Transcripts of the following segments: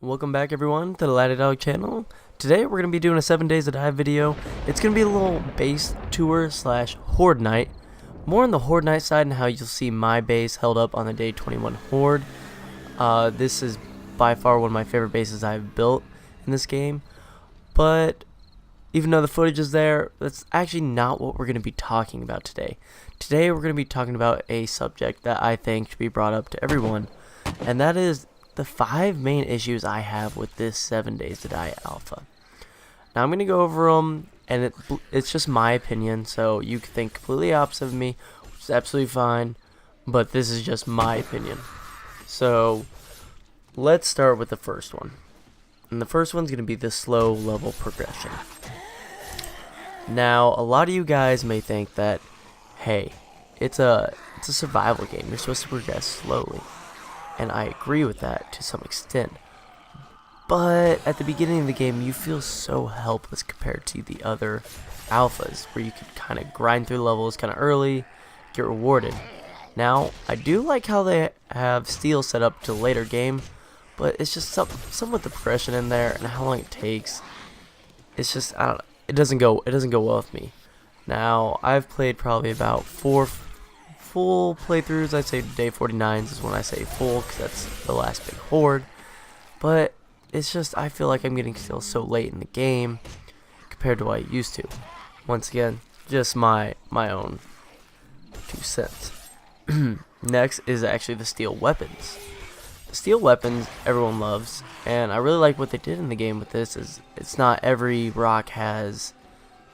Welcome back everyone to the Laddie Dog channel. Today we're going to be doing a 7 days to die video. It's going to be a little base tour slash horde night. More on the horde night side and how you'll see my base held up on the day 21 horde. This is by far one of my favorite bases I've built in this game. But even though the footage is there, that's actually not what we're going to be talking about today. Today we're going to be talking about a subject that I think should be brought up to everyone. And that is the 5 main issues I have with this 7 days to die alpha. Now I'm going to go over them, and it's just my opinion, so you can think completely opposite of me, which is absolutely fine, but this is just my opinion. So let's start with the first one. And the first one's going to be the slow level progression. Now, a lot of you guys may think that, hey, it's a survival game. You're supposed to progress slowly. And I agree with that to some extent. But at the beginning of the game, you feel so helpless compared to the other alphas, where you can kind of grind through levels kind of early, get rewarded. Now, I do like how they have steel set up to later game, but it's just somewhat the progression in there and how long it takes. It's just, I don't know, it doesn't go well with me. Now, I've played probably about 4 full playthroughs. I'd say day 49s is when I say full, because that's the last big horde. But it's just, I feel like I'm getting still so late in the game compared to what I used to. Once again, just my own 2 cents. Next is actually the steel weapons. The steel weapons everyone loves, and I really like what they did in the game with this. Is it's not every rock has,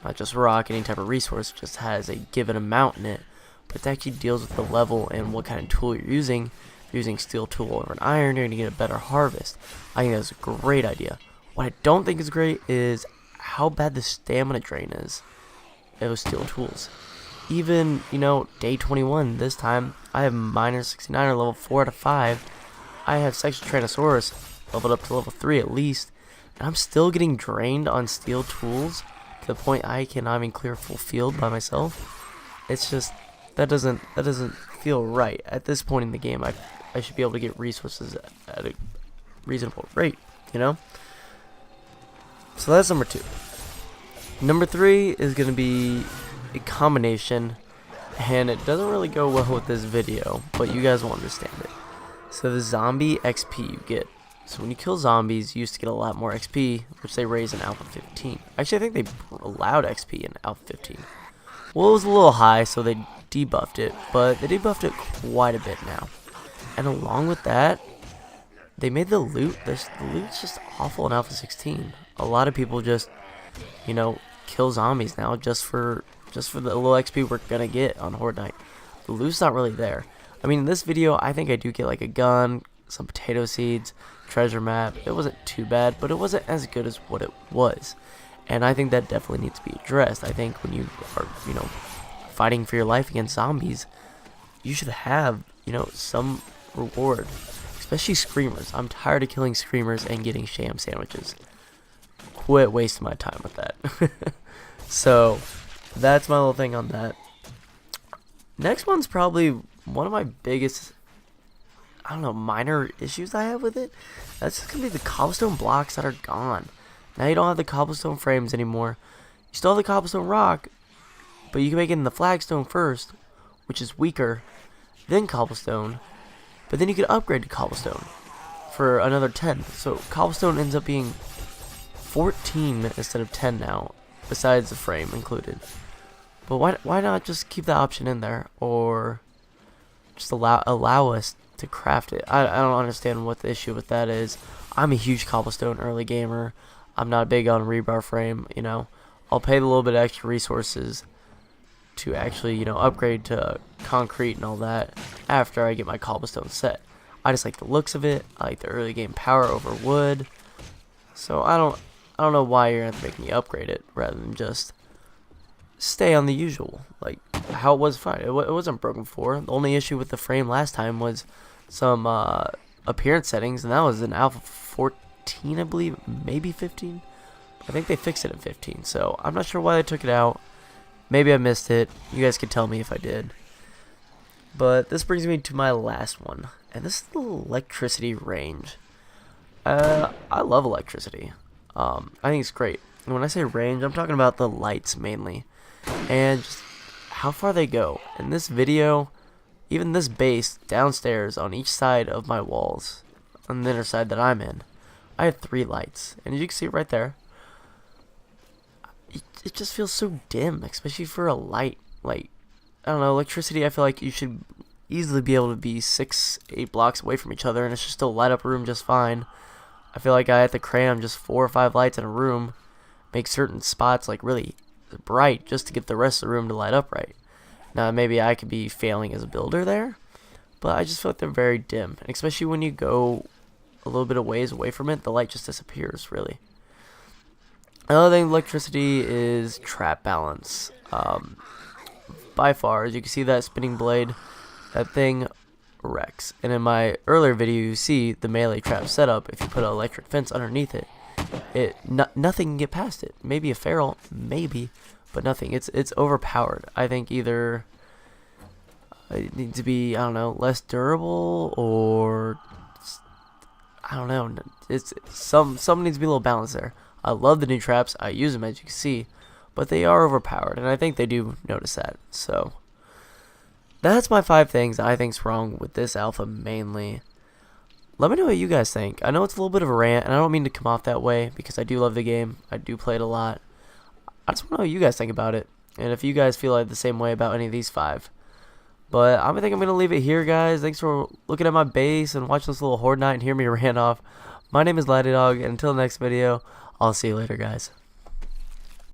not just rock, any type of resource just has a given amount in it, but it actually deals with the level and what kind of tool you're using. If you're using steel tool over an iron, you're going to get a better harvest. I think that's a great idea. What I don't think is great is how bad the stamina drain is of those steel tools. Even, you know, day 21 this time, I have miner 69 or level 4 out of 5. I have Section Tyrannosaurus leveled up to level 3 at least, and I'm still getting drained on steel tools to the point I cannot even clear a full field by myself. It's just, that doesn't feel right. At this point in the game, I should be able to get resources at a reasonable rate, you know? So that's number 2. Number 3 is going to be a combination, and it doesn't really go well with this video, but you guys will understand it. So the zombie XP you get. So when you kill zombies, you used to get a lot more XP, which they raised in Alpha 15. Actually, I think they allowed XP in Alpha 15. Well, it was a little high, so they debuffed it, but they debuffed it quite a bit now. And along with that, they made the loot, the loot's just awful in Alpha 16. A lot of people just, you know, kill zombies now just for the little XP we're gonna get on Horde Night. The loot's not really there. I mean, in this video, I think I do get like a gun, some potato seeds, treasure map. It wasn't too bad, but it wasn't as good as what it was. And I think that definitely needs to be addressed. I think when you are, you know, fighting for your life against zombies, you should have, you know, some reward. Especially screamers. I'm tired of killing screamers and getting sham sandwiches. Quit wasting my time with that. So, that's my little thing on that. Next one's probably one of my biggest, I don't know, minor issues I have with it. That's just going to be the cobblestone blocks that are gone. Now you don't have the cobblestone frames anymore. You still have the cobblestone rock, but you can make it in the flagstone first, which is weaker, then cobblestone, but then you can upgrade to cobblestone for another 10. So cobblestone ends up being 14 instead of 10 now, besides the frame included. But why not just keep that option in there, or just allow us to craft it? I don't understand what the issue with that is. I'm a huge cobblestone early gamer. I'm not big on rebar frame, you know. I'll pay a little bit extra resources to actually, you know, upgrade to concrete and all that after I get my cobblestone set. I just like the looks of it. I like the early game power over wood. So I don't know why you're gonna make me upgrade it rather than just stay on the usual, like how it was fine. It wasn't broken before. The only issue with the frame last time was some appearance settings, and that was in Alpha 14, I believe, maybe 15. I think they fixed it at 15, so I'm not sure why they took it out. Maybe I missed it. You guys can tell me if I did. But this brings me to my last one, and this is the electricity range. I love electricity. I think it's great. And when I say range, I'm talking about the lights mainly, and just how far they go. In this video, even this base downstairs on each side of my walls, on the inner side that I'm in, I have 3 lights, and as you can see right there, it just feels so dim, especially for a light. Like, I don't know, electricity, I feel like you should easily be able to be 6-8 blocks away from each other, and it should still light up a room just fine. I feel like I have to cram just 4 or 5 lights in a room, make certain spots like really bright just to get the rest of the room to light up right. Now maybe I could be failing as a builder there, but I just feel like they're very dim, and especially when you go a little bit of ways away from it, the light just disappears really. Another thing, electricity is trap balance. By far, as you can see that spinning blade, that thing wrecks. And in my earlier video, you see the melee trap setup. If you put an electric fence underneath it, nothing can get past it. Maybe a feral, maybe, but nothing. It's overpowered. I think either it needs to be, I don't know, less durable, or I don't know. It's some needs to be a little balanced there. I love the new traps. I use them, as you can see, but they are overpowered, and I think they do notice that. So that's my 5 things I think's wrong with this alpha mainly. Let me know what you guys think. I know it's a little bit of a rant, and I don't mean to come off that way because I do love the game. I do play it a lot. I just want to know what you guys think about it, and if you guys feel like the same way about any of these 5. But I think I'm going to leave it here, guys. Thanks for looking at my base and watching this little horde night and hear me rant off. My name is Laddydog, and until the next video, I'll see you later, guys.